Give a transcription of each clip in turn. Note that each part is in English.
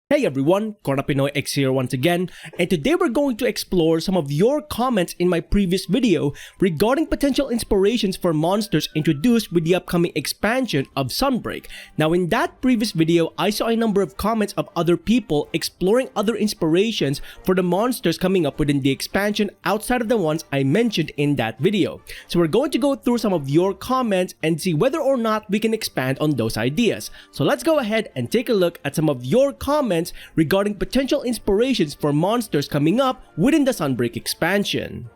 Hey everyone, Pinoy X here once again, and today we're going to explore some of your comments in my previous video regarding potential inspirations for monsters introduced with the upcoming expansion of Sunbreak. Now in that previous video, I saw a number of comments of other people exploring other inspirations for the monsters coming up within the expansion outside of the ones I mentioned in that video. So we're going to go through some of your comments and see whether or not we can expand on those ideas. So let's go ahead and take a look at some of your comments regarding potential inspirations for monsters coming up within the Sunbreak expansion.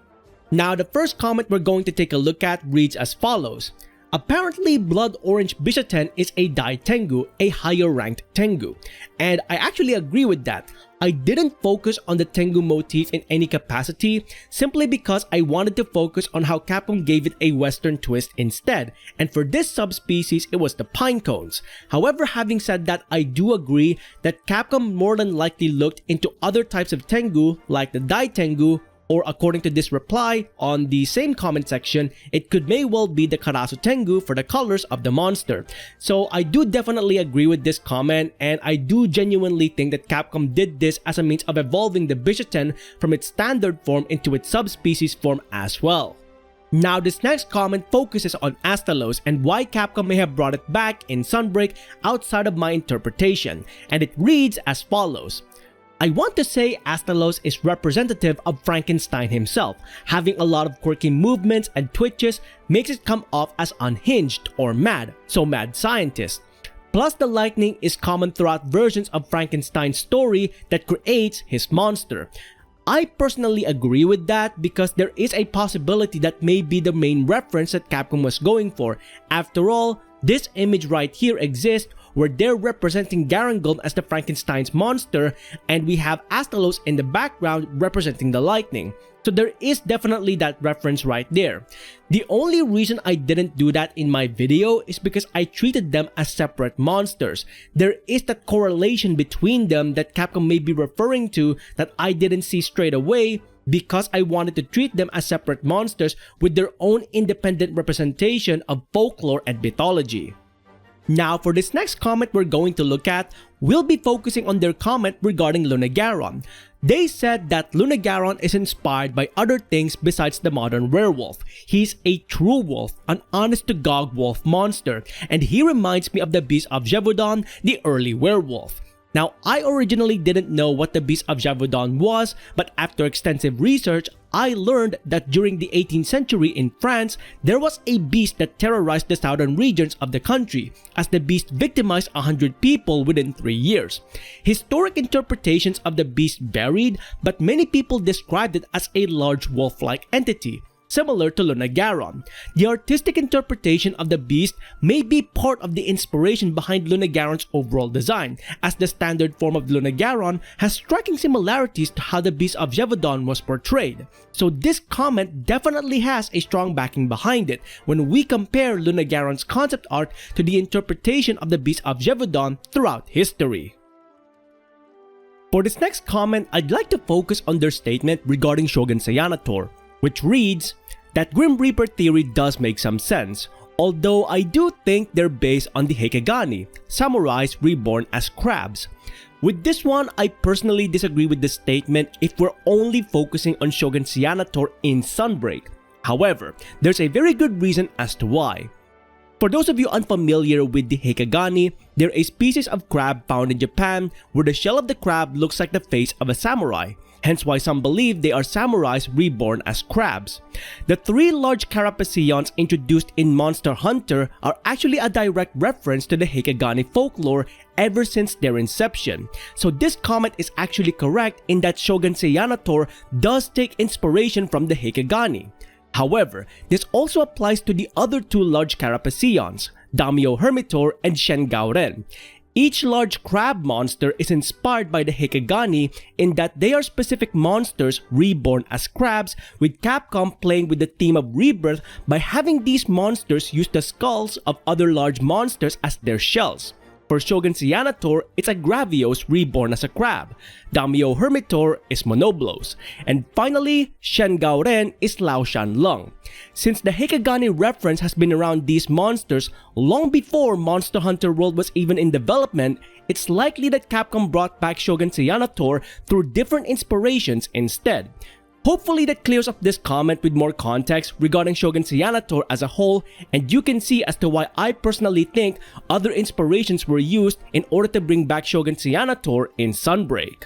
Now the first comment we're going to take a look at reads as follows. Apparently Blood Orange Bishaten is a Dai Tengu, a higher ranked Tengu. And I actually agree with that. I didn't focus on the Tengu motif in any capacity simply because I wanted to focus on how Capcom gave it a Western twist instead, and for this subspecies it was the pine cones. However, having said that, I do agree that Capcom more than likely looked into other types of Tengu like the Dai Tengu, or according to this reply on the same comment section, it may well be the Karasu Tengu for the colors of the monster. So I do definitely agree with this comment, and I do genuinely think that Capcom did this as a means of evolving the Bishaten from its standard form into its subspecies form as well. Now this next comment focuses on Astalos and why Capcom may have brought it back in Sunbreak outside of my interpretation, and it reads as follows. I want to say Astalos is representative of Frankenstein himself. Having a lot of quirky movements and twitches makes it come off as unhinged or mad, so mad scientist. Plus the lightning is common throughout versions of Frankenstein's story that creates his monster. I personally agree with that because there is a possibility that may be the main reference that Capcom was going for. After all, this image right here exists where they're representing Garangolm as the Frankenstein's monster, and we have Astalos in the background representing the lightning. So there is definitely that reference right there. The only reason I didn't do that in my video is because I treated them as separate monsters. There is that correlation between them that Capcom may be referring to that I didn't see straight away, because I wanted to treat them as separate monsters with their own independent representation of folklore and mythology. Now for this next comment we're going to look at, we'll be focusing on their comment regarding Lunagaron. They said that Lunagaron is inspired by other things besides the modern werewolf. He's a true wolf, an honest-to-God wolf monster, and he reminds me of the Beast of Gévaudan, the early werewolf. Now, I originally didn't know what the Beast of Gévaudan was, but after extensive research, I learned that during the 18th century in France, there was a beast that terrorized the southern regions of the country, as the beast victimized 100 people within 3 years. Historic interpretations of the beast varied, but many people described it as a large wolf-like entity, similar to Lunagaron. The artistic interpretation of the beast may be part of the inspiration behind Lunagaron's overall design, as the standard form of Lunagaron has striking similarities to how the Beast of Gévaudan was portrayed. So this comment definitely has a strong backing behind it when we compare Lunagaron's concept art to the interpretation of the Beast of Gévaudan throughout history. For this next comment, I'd like to focus on their statement regarding Shogun Sayanator, which reads, that Grim Reaper theory does make some sense, although I do think they're based on the Heikegani, samurais reborn as crabs. With this one, I personally disagree with this statement if we're only focusing on Shogun Sayanator in Sunbreak. However, there's a very good reason as to why. For those of you unfamiliar with the Heikegani, they're a species of crab found in Japan where the shell of the crab looks like the face of a samurai. Hence why some believe they are samurais reborn as crabs. The 3 large carapaceons introduced in Monster Hunter are actually a direct reference to the Heikegani folklore ever since their inception. So this comment is actually correct in that Shogun Sayanator does take inspiration from the Heikegani. However, this also applies to the other 2 large carapaceons, Daimyo Hermitor and Shengauren. Each large crab monster is inspired by the Heikegani in that they are specific monsters reborn as crabs, with Capcom playing with the theme of rebirth by having these monsters use the skulls of other large monsters as their shells. For Shogun Cyanator, it's a Gravios reborn as a crab. Daimyo Hermitor is Monoblos. And finally, Shengaoren is Laoshan Lung. Since the Hikigani reference has been around these monsters long before Monster Hunter World was even in development, it's likely that Capcom brought back Shogun Cyanator through different inspirations instead. Hopefully that clears up this comment with more context regarding Shogun Cyanator as a whole, and you can see as to why I personally think other inspirations were used in order to bring back Shogun Cyanator in Sunbreak.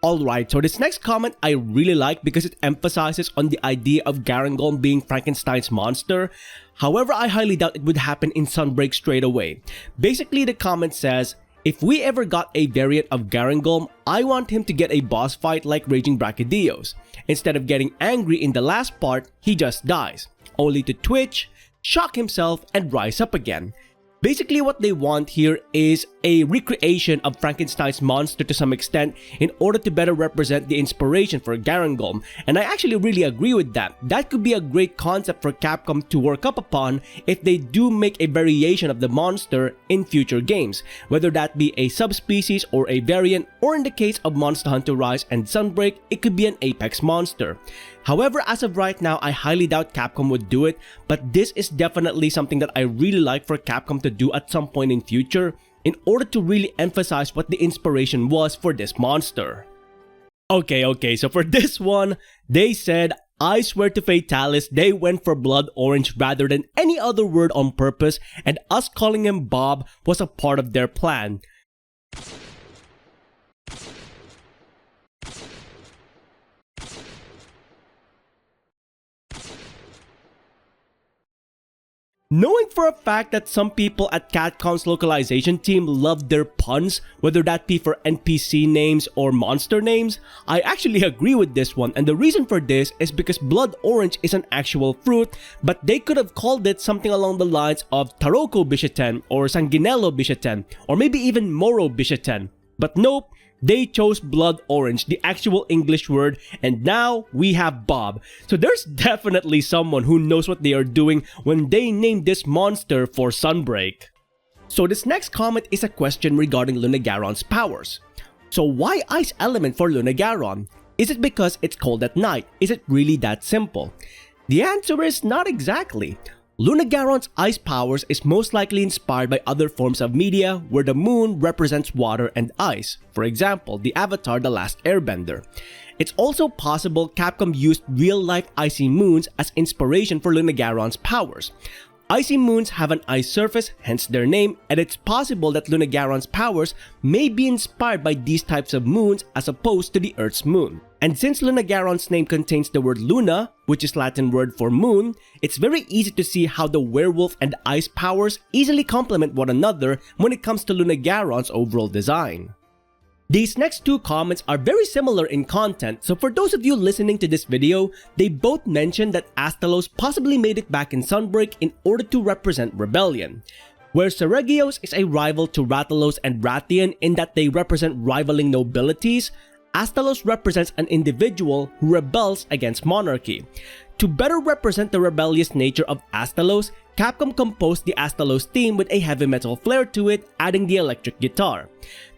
Alright, so this next comment I really like because it emphasizes on the idea of Garangolm being Frankenstein's monster. However, I highly doubt it would happen in Sunbreak straight away. Basically, the comment says, if we ever got a variant of Garangolm, I want him to get a boss fight like Raging Brachydios. Instead of getting angry in the last part, he just dies, only to twitch, shock himself, and rise up again. Basically, what they want here is a recreation of Frankenstein's monster to some extent in order to better represent the inspiration for Garangolm, and I actually really agree with that. That could be a great concept for Capcom to work up upon if they do make a variation of the monster in future games, whether that be a subspecies or a variant, or in the case of Monster Hunter Rise and Sunbreak, it could be an apex monster. However, as of right now, I highly doubt Capcom would do it, but this is definitely something that I really like for Capcom to do at some point in future in order to really emphasize what the inspiration was for this monster. Okay, so for this one, they said, I swear to Fatalis, they went for blood orange rather than any other word on purpose, and us calling him Bob was a part of their plan. Knowing for a fact that some people at Capcom's localization team love their puns, whether that be for NPC names or monster names, I actually agree with this one, and the reason for this is because blood orange is an actual fruit, but they could have called it something along the lines of Taroko Bishaten or Sanguinello Bishaten, or maybe even Moro Bishaten. But nope, they chose blood orange, the actual English word, and now we have Bob. So there's definitely someone who knows what they are doing when they named this monster for Sunbreak. So this next comment is a question regarding Lunagaron's powers. So why ice element for Lunagaron? Is it because it's cold at night? Is it really that simple? The answer is not exactly. Lunagaron's ice powers is most likely inspired by other forms of media where the moon represents water and ice, for example, the Avatar The Last Airbender. It's also possible Capcom used real-life icy moons as inspiration for Lunagaron's powers. Icy moons have an ice surface, hence their name, and it's possible that Lunagaron's powers may be inspired by these types of moons as opposed to the Earth's moon. And since Lunagaron's name contains the word Luna, which is Latin word for moon, it's very easy to see how the werewolf and ice powers easily complement one another when it comes to Lunagaron's overall design. These next two comments are very similar in content, so for those of you listening to this video, they both mentioned that Astalos possibly made it back in Sunbreak in order to represent rebellion. Where Seregios is a rival to Rathalos and Rathian in that they represent rivaling nobilities, Astalos represents an individual who rebels against monarchy. To better represent the rebellious nature of Astalos, Capcom composed the Astalos theme with a heavy metal flair to it, adding the electric guitar.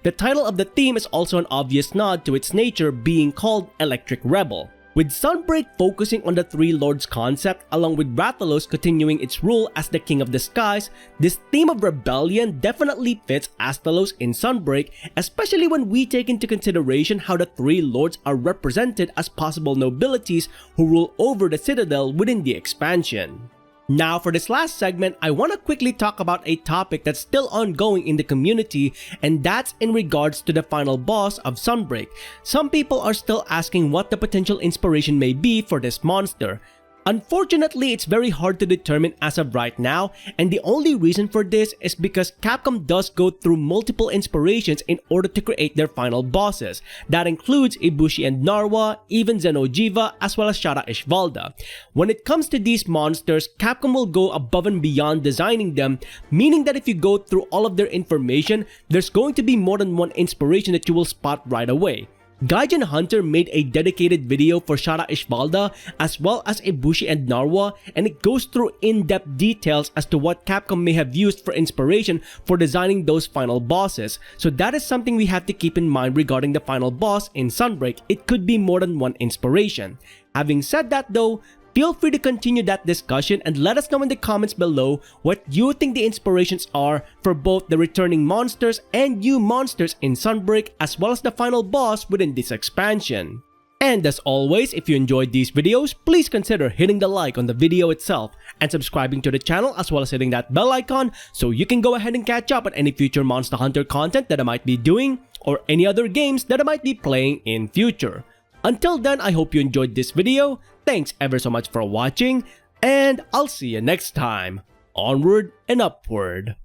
The title of the theme is also an obvious nod to its nature being called Electric Rebel. With Sunbreak focusing on the Three Lords concept along with Rathalos continuing its rule as the King of the Skies, this theme of rebellion definitely fits Astalos in Sunbreak, especially when we take into consideration how the Three Lords are represented as possible nobilities who rule over the Citadel within the expansion. Now for this last segment, I want to quickly talk about a topic that's still ongoing in the community, and that's in regards to the final boss of Sunbreak. Some people are still asking what the potential inspiration may be for this monster. Unfortunately, it's very hard to determine as of right now, and the only reason for this is because Capcom does go through multiple inspirations in order to create their final bosses. That includes Ibushi and Narwa, even Xeno'jiiva, as well as Shara Ishvalda. When it comes to these monsters, Capcom will go above and beyond designing them, meaning that if you go through all of their information, there's going to be more than one inspiration that you will spot right away. Gaijin Hunter made a dedicated video for Shara Ishvalda as well as Ibushi and Narwa, and it goes through in-depth details as to what Capcom may have used for inspiration for designing those final bosses. So that is something we have to keep in mind regarding the final boss in Sunbreak. It could be more than one inspiration. Having said that though, feel free to continue that discussion and let us know in the comments below what you think the inspirations are for both the returning monsters and new monsters in Sunbreak as well as the final boss within this expansion. And as always, if you enjoyed these videos, please consider hitting the like on the video itself and subscribing to the channel as well as hitting that bell icon so you can go ahead and catch up on any future Monster Hunter content that I might be doing or any other games that I might be playing in future. Until then, I hope you enjoyed this video. Thanks ever so much for watching, and I'll see you next time. Onward and upward.